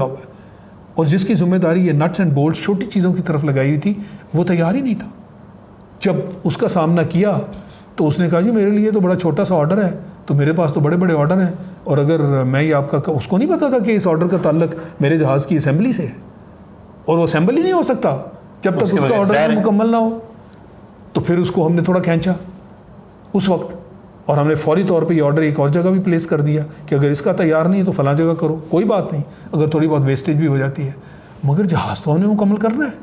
हुआ है, और जिसकी जिम्मेदारी ये नट्स एंड बोल्ट्स छोटी चीज़ों की तरफ लगाई हुई थी, वो तैयार ही नहीं था। जब उसका सामना किया तो उसने कहा जी मेरे लिए तो बड़ा छोटा सा ऑर्डर है, तो मेरे पास तो बड़े बड़े ऑर्डर हैं, और अगर मैं ये आपका, उसको नहीं पता था कि इस ऑर्डर का ताल्लुक मेरे जहाज़ की असेंबली से है, और वो असेंबल ही नहीं हो सकता जब तक उसका ऑर्डर मुकम्मल ना हो। तो फिर उसको हमने थोड़ा खींचा उस वक्त, और हमने फौरी तौर पे ये ऑर्डर एक और जगह भी प्लेस कर दिया कि अगर इसका तैयार नहीं है तो फलां जगह करो, कोई बात नहीं, अगर थोड़ी बहुत वेस्टेज भी हो जाती है, मगर जहाज़ तो हमने मुकम्मल करना है।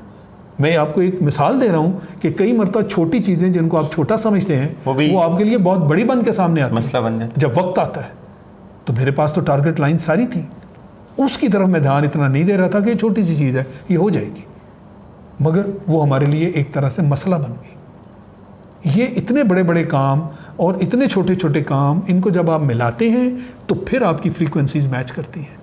मैं आपको एक मिसाल दे रहा हूँ कि कई मरतबा छोटी चीज़ें जिनको आप छोटा समझते हैं वो आपके लिए बहुत बड़ी बन के सामने आती है, मसला बन जाता है जब वक्त आता है। तो मेरे पास तो टारगेट लाइन सारी थी, उसकी तरफ मैं ध्यान इतना नहीं दे रहा था कि ये छोटी सी चीज़ है, ये हो जाएगी, मगर वो हमारे लिए एक तरह से मसला बन गई। ये इतने बड़े बड़े काम और इतने छोटे छोटे काम, इनको जब आप मिलाते हैं तो फिर आपकी फ्रीक्वेंसीज मैच करती हैं।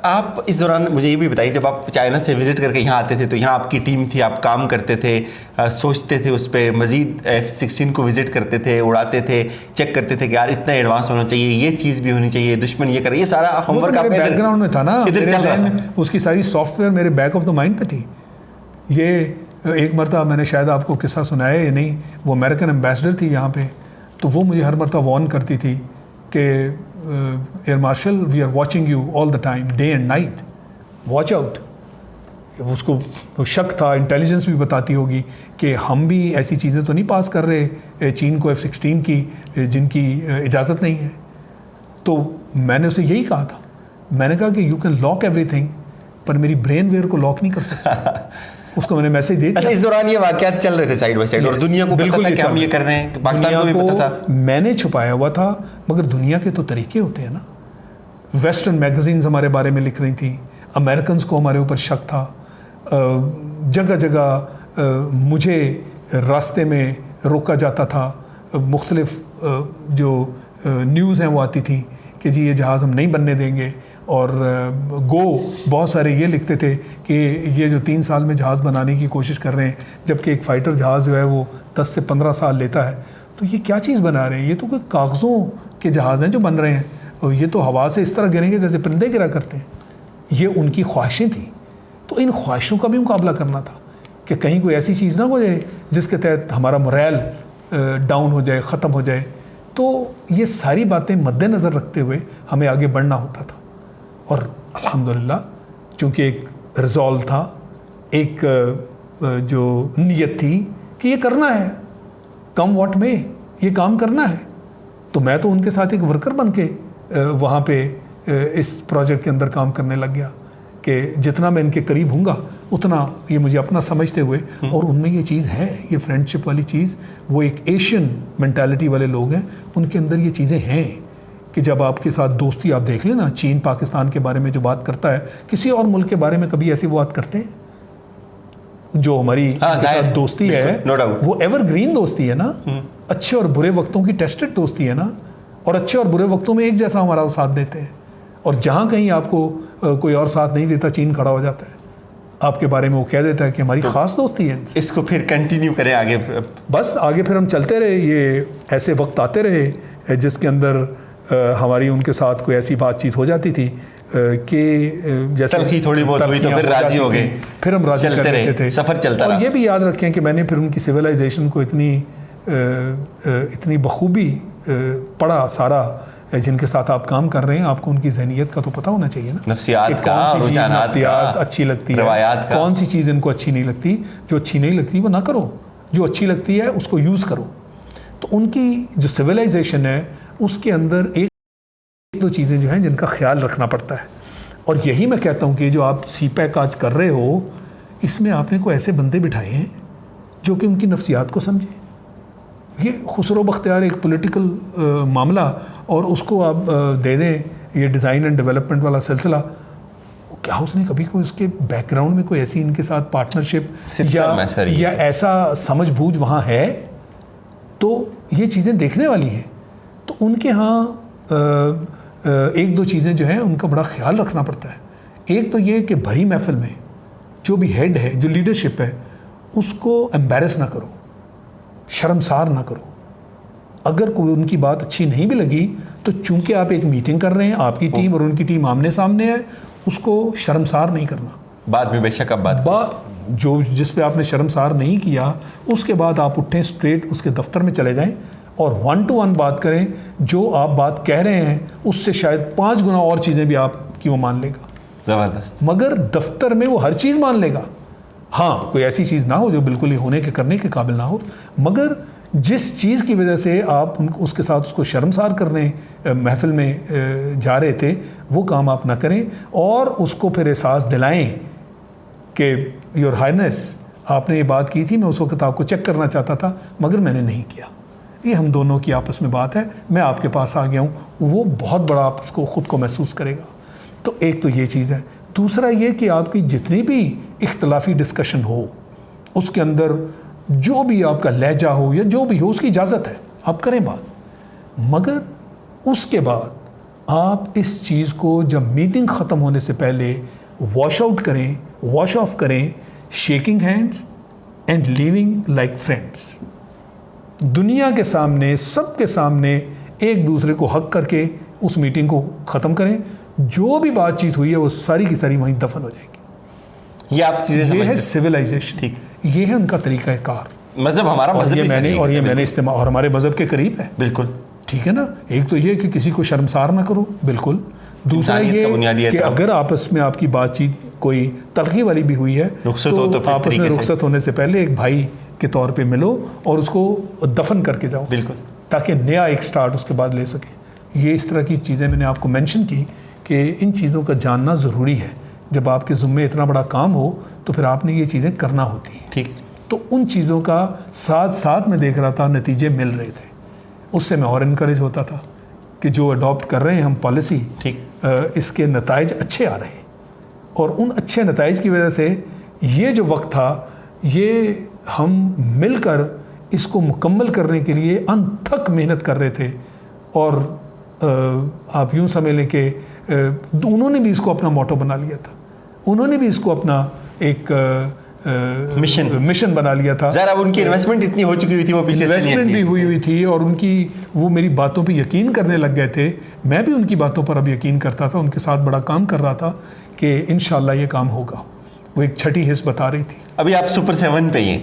आप इस दौरान मुझे ये भी बताइए, जब आप चाइना से विज़िट करके यहाँ आते थे तो यहाँ आपकी टीम थी, आप काम करते थे, सोचते थे उस पर, मज़ीद F-16 को विज़िट करते थे, उड़ाते थे, चेक करते थे कि यार इतना एडवांस होना चाहिए, ये चीज़ भी होनी चाहिए, दुश्मन ये करे, ये सारा होमवर्क आपके बैकग्राउंड में था ना, इधर चल रहा था। उसकी सारी सॉफ्टवेयर मेरे बैक ऑफ द माइंड पे थी। ये एक मरतबा मैंने शायद आपको किस्सा सुनाया या नहीं, वो अमेरिकन एम्बेसडर थी यहाँ पे, तो वो मुझे हर मरतबा वार्न करती थी कि air marshal we are watching you all the time, day and night, watch out. उसको शक था, इंटेलिजेंस भी बताती होगी कि हम भी ऐसी चीज़ें तो नहीं पास कर रहे चीन को F-16 की जिनकी इजाज़त नहीं है। तो मैंने उसे यही कहा था, मैंने कहा कि यू कैन लॉक एवरीथिंग, पर मेरी ब्रेन वेयर को लॉक नहीं कर सकता। उसको मैंने मैसेज दे दिया। अच्छा, इस दौरान ये वाक़यात चल रहे थे साइड बाय साइड, और दुनिया को पता था कि हम ये कर रहे हैं, पाकिस्तान को भी पता था। मैंने छुपाया हुआ था, मगर दुनिया के तो तरीके होते हैं ना। वेस्टर्न मैगजीन्स हमारे बारे में लिख रही थी, अमेरिकन्स को हमारे ऊपर शक था, जगह जगह मुझे रास्ते में रोका जाता था, मुख्तलिफ जो न्यूज़ हैं वो आती थी कि जी ये जहाज़ हम नहीं बनने देंगे, और बहुत सारे ये लिखते थे कि ये जो 3 साल में जहाज़ बनाने की कोशिश कर रहे हैं, जबकि एक फ़ाइटर जहाज़ जो है वो 10 से 15 साल लेता है, तो ये क्या चीज़ बना रहे हैं, ये तो कोई कागज़ों के जहाज़ हैं जो बन रहे हैं, और ये तो हवा से इस तरह गिरेंगे जैसे परिंदे गिरा करते हैं। ये उनकी ख्वाहिशें थी, तो इन ख्वाहिशों का भी मुकाबला करना था कि कहीं कोई ऐसी चीज़ ना हो जाए जिसके तहत हमारा मोरल डाउन हो जाए, ख़त्म हो जाए। तो ये सारी बातें मद्देनज़र रखते हुए हमें आगे बढ़ना होता था, और अल्हम्दुलिल्लाह चूँकि एक रिज़ॉल्व था, एक जो नीयत थी कि ये करना है, कम व्हाट में ये काम करना है, तो मैं तो उनके साथ एक वर्कर बन के वहाँ पे इस प्रोजेक्ट के अंदर काम करने लग गया कि जितना मैं इनके करीब हूँगा उतना ये मुझे अपना समझते हुए, और उनमें ये चीज़ है, ये फ्रेंडशिप वाली चीज़, वो एक एशियन मेंटालिटी वाले लोग हैं, उनके अंदर ये चीज़ें हैं कि जब आपके साथ दोस्ती, आप देख लेना चीन पाकिस्तान के बारे में जो बात करता है, किसी और मुल्क के बारे में कभी ऐसी बात करते हैं? जो हमारी साथ दोस्ती है वो एवरग्रीन दोस्ती है ना, अच्छे और बुरे वक्तों की टेस्टेड दोस्ती है ना, और अच्छे और बुरे वक्तों में एक जैसा हमारा साथ देते हैं, और जहाँ कहीं आपको कोई और साथ नहीं देता, चीन खड़ा हो जाता है आपके बारे में, वो कह देता है कि हमारी ख़ास दोस्ती है। इसको फिर कंटिन्यू करें आगे, बस आगे फिर हम चलते रहे, ये ऐसे वक्त आते रहे जिसके अंदर हमारी उनके साथ कोई ऐसी बातचीत हो जाती थी कि जैसे थोड़ी बहुत हुई तो फिर राजी हो गए, फिर हम राजी कर लेते थे, सफ़र चलता रहा। और ये भी याद रखें कि मैंने फिर उनकी सिविलाइजेशन को इतनी बखूबी पढ़ा सारा, जिनके साथ आप काम कर रहे हैं, आपको उनकी जहनीत का तो पता होना चाहिए ना, नफ्सियात का, रुझानात का, अच्छी लगती है, रवायात का, कौन सी चीज़ इनको अच्छी नहीं लगती, जो अच्छी नहीं लगती वो ना करो, जो अच्छी लगती है उसको यूज़ करो। तो उनकी जो सिविलाइजेशन है उसके अंदर एक दो चीज़ें जो हैं जिनका ख्याल रखना पड़ता है, और यही मैं कहता हूँ कि जो आप CPAC आज कर रहे हो, इसमें आपने को ऐसे बंदे बिठाए हैं जो कि उनकी नफ्सियात को समझे। ये खुसरो बख्तियार एक पॉलिटिकल मामला, और उसको आप दे दें ये डिज़ाइन एंड डेवलपमेंट वाला सिलसिला, क्या उसने कभी कोई उसके बैकग्राउंड में कोई ऐसी इनके साथ पार्टनरशिप या ऐसा समझ बूझ वहाँ है? तो ये चीज़ें देखने वाली हैं। तो उनके यहाँ एक दो चीज़ें जो हैं उनका बड़ा ख्याल रखना पड़ता है। एक तो ये कि भरी महफिल में जो भी हेड है, जो लीडरशिप है, उसको एम्बैरस ना करो, शर्मसार ना करो, अगर कोई उनकी बात अच्छी नहीं भी लगी तो चूंकि आप एक मीटिंग कर रहे हैं, आपकी टीम और उनकी टीम आमने सामने है, उसको शर्मसार नहीं करना। बाद में बेशक आप बात जो जिस पे आपने शर्मसार नहीं किया, उसके बाद आप उठें, स्ट्रेट उसके दफ्तर में चले जाएं और 1 to 1 बात करें। जो आप बात कह रहे हैं उससे शायद 5 गुना और चीज़ें भी आपकी वो मान लेगा। ज़बरदस्त। मगर दफ्तर में वो हर चीज़ मान लेगा। हाँ, कोई ऐसी चीज़ ना हो जो बिल्कुल ही होने के करने के काबिल ना हो, मगर जिस चीज़ की वजह से आप उसके साथ उसको शर्मसार करने महफिल में जा रहे थे, वो काम आप ना करें और उसको फिर एहसास दिलाएं कि योर हाइनेस, आपने ये बात की थी, मैं उस वक्त आपको चेक करना चाहता था मगर मैंने नहीं किया। ये हम दोनों की आपस में बात है, मैं आपके पास आ गया हूँ। वो बहुत बड़ा आप उसको ख़ुद को महसूस करेगा। तो एक तो ये चीज़ है। दूसरा ये कि आपकी जितनी भी इख्तलाफी डिस्कशन हो, उसके अंदर जो भी आपका लहजा हो या जो भी हो, उसकी इजाज़त है, आप करें बात। मगर उसके बाद आप इस चीज़ को जब मीटिंग ख़त्म होने से पहले वॉश आउट करें, वॉश ऑफ करें, shaking hands and living like friends. दुनिया के सामने, सबके सामने एक दूसरे को हक करके उस मीटिंग को ख़त्म करें। जो भी बातचीत हुई है वो सारी की सारी वहीं दफन हो जाएगी। ये आप चीज़ें ये है सिविलाइजेशन, ठीक, ये है उनका तरीका कार। मज़हब हमारा मज़हब ये मैंने इस्तेमाल, और हमारे मज़हब के करीब है, बिल्कुल ठीक है ना। एक तो ये कि किसी को शर्मसार ना करो, बिल्कुल। दूसरा ये कि अगर आपस में आपकी बातचीत कोई तलखी वाली भी हुई है तो आपस में रुखसत होने से पहले एक भाई के तौर पे मिलो और उसको दफन करके जाओ, बिल्कुल, ताकि नया एक स्टार्ट उसके बाद ले सके। ये इस तरह की चीज़ें मैंने आपको मेंशन की कि इन चीज़ों का जानना ज़रूरी है। जब आपके ज़ुम्मे इतना बड़ा काम हो तो फिर आपने ये चीज़ें करना होती हैं, ठीक। तो उन चीज़ों का साथ साथ में देख रहा था, नतीजे मिल रहे थे, उससे मैं और इनकरेज होता था कि जो अडॉप्ट कर रहे हैं हम पॉलिसी, ठीक, इसके नताइज अच्छे आ रहे हैं। और उन अच्छे नताइज की वजह से ये जो वक्त था, ये हम मिलकर इसको मुकम्मल करने के लिए अनथक मेहनत कर रहे थे। और आप यूँ समझ लें कि उन्होंने भी इसको अपना मोटो बना लिया था, उन्होंने भी इसको अपना एक मिशन बना लिया था। ज़रा उनकी इन्वेस्टमेंट इतनी हो चुकी हुई थी, वो पीछे इन्वेस्टमेंट भी हुई थी और उनकी वो मेरी बातों पे यकीन करने लग गए थे। मैं भी उनकी बातों पर अब यकीन करता था, उनके साथ बड़ा काम कर रहा था कि इंशाल्लाह ये काम होगा। वो एक छठी हिस्स बता रही थी। अभी आप सुपर 7 पे हैं?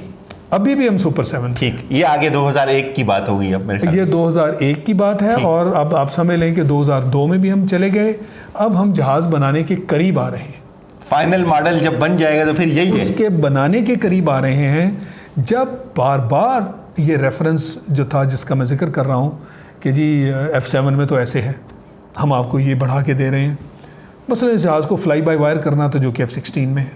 अभी भी हम सुपर 7, ठीक। ये आगे 2001 की बात होगी अब मेरे ख्याल। ये 2001 की बात है और अब आप समझ लें कि 2002 में भी हम चले गए। अब हम जहाज़ बनाने के करीब आ रहे हैं। फाइनल मॉडल जब बन जाएगा तो फिर यही है, उसके बनाने के करीब आ रहे हैं। जब बार बार ये रेफरेंस जो था जिसका मैं जिक्र कर रहा हूँ कि जी F7 में तो ऐसे है, हम आपको ये बढ़ा के दे रहे हैं। मसलन इस जहाज़ को फ्लाई बाय वायर करना तो जो कि F16 में है,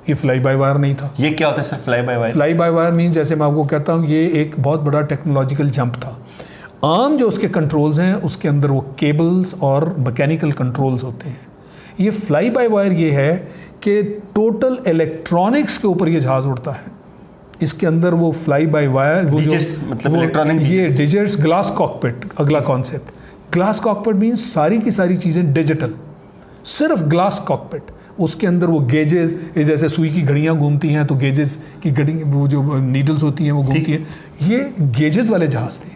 ये फ्लाई बाय वायर नहीं था। ये क्या होता है sir fly by wire? Fly by wire mean, जैसे मैं आपको कहता हूँ, ये एक बहुत बड़ा टेक्नोलॉजिकल जंप था। आम जो उसके कंट्रोल्स हैं उसके अंदर वो केबल्स और मैकेनिकल कंट्रोल्स होते हैं। ये फ्लाई बाय वायर ये है कि टोटल इलेक्ट्रॉनिक्स के ऊपर ये जहाज़ उड़ता है। इसके अंदर वो फ्लाई बाय वायर, वो जो मतलब इलेक्ट्रॉनिक ये डिजिट्स, ग्लास कॉकपिट अगला कॉन्सेप्ट। ग्लास कॉकपिट मीन्स सारी की सारी चीज़ें डिजिटल, सिर्फ ग्लास कॉकपिट। उसके अंदर वो गेजेस, जैसे सुई की घड़ियाँ घूमती हैं तो गेजेस की घड़ी, वो जो नीडल्स होती हैं वो घूमती हैं, ये गेजेस वाले जहाज़ थे।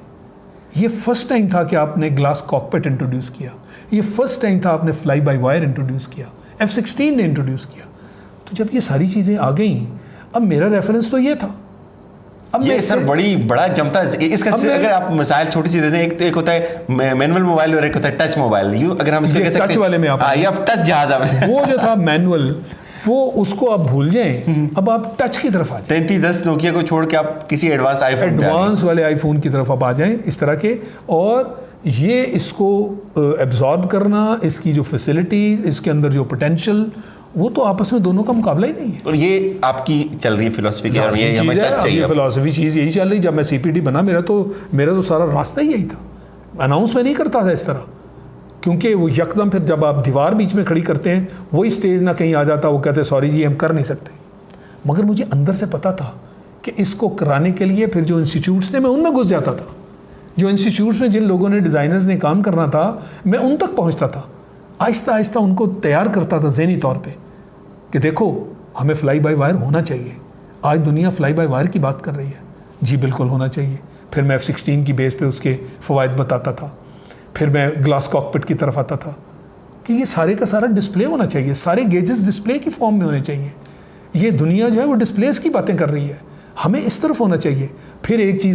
ये फर्स्ट टाइम था कि आपने ग्लास कॉकपिट इंट्रोड्यूस किया। ये फर्स्ट टाइम था आपने फ्लाई बाय वायर इंट्रोड्यूस किया, F16 ने इंट्रोड्यूस किया। तो जब ये सारी चीज़ें आ गई, अब मेरा रेफरेंस तो ये था। अब ये सर बड़ा जमता है इसका। अगर आप मिसाइल छोटी सी दे दें, एक होता है मैनुअल मोबाइल और एक होता है टच मोबाइल। यू अगर हम इसको कह सकते हैं, टच वाले में आप टच जहाज वो जो था मैनुअल, वो उसको आप भूल जाएं, अब आप टच की तरफ आ जाएं। 3310 नोकिया को छोड़ के आप किसी एडवांस वाले आईफोन की तरफ आप आ जाएं इस तरह के। और ये इसको एब्जॉर्ब करना, इसकी जो फैसिलिटीज, इसके अंदर जो पोटेंशियल, वो तो आपस में दोनों का मुकाबला ही नहीं है। और ये आपकी चल रही है फिलॉसफी की, और ये हमें टच चाहिए। फिलॉसफी चीज़ यही चल रही। जब मैं CPD बना, मेरा तो सारा रास्ता ही यही था। अनाउंस में नहीं करता था इस तरह, क्योंकि वो यकदम फिर जब आप दीवार बीच में खड़ी करते हैं, वही स्टेज ना कहीं आ जाता, वो कहते सॉरी जी हम कर नहीं सकते। मगर मुझे अंदर से पता था कि इसको कराने के लिए फिर जो इंस्टीट्यूट्स थे, मैं उनमें घुस जाता था। जो इंस्टीट्यूट्स में जिन लोगों ने, डिज़ाइनर्स ने काम करना था, मैं उन तक पहुंचता था। आहिस्ता आहिस्ता उनको तैयार करता था ज़हनी तौर पे कि देखो हमें फ्लाई बाय वायर होना चाहिए। आज दुनिया फ्लाई बाय वायर की बात कर रही है, जी बिल्कुल होना चाहिए। फिर मैं F-16 की बेस पे उसके फ़वाइद बताता था, फिर मैं ग्लास कॉकपिट की तरफ आता था कि ये सारे का सारा डिस्प्ले होना चाहिए, सारे गेजेस डिस्प्ले की फॉर्म में होने चाहिए। ये दुनिया जो है वो डिस्प्लेस की बातें कर रही है, हमें इस तरफ होना चाहिए। फिर एक चीज़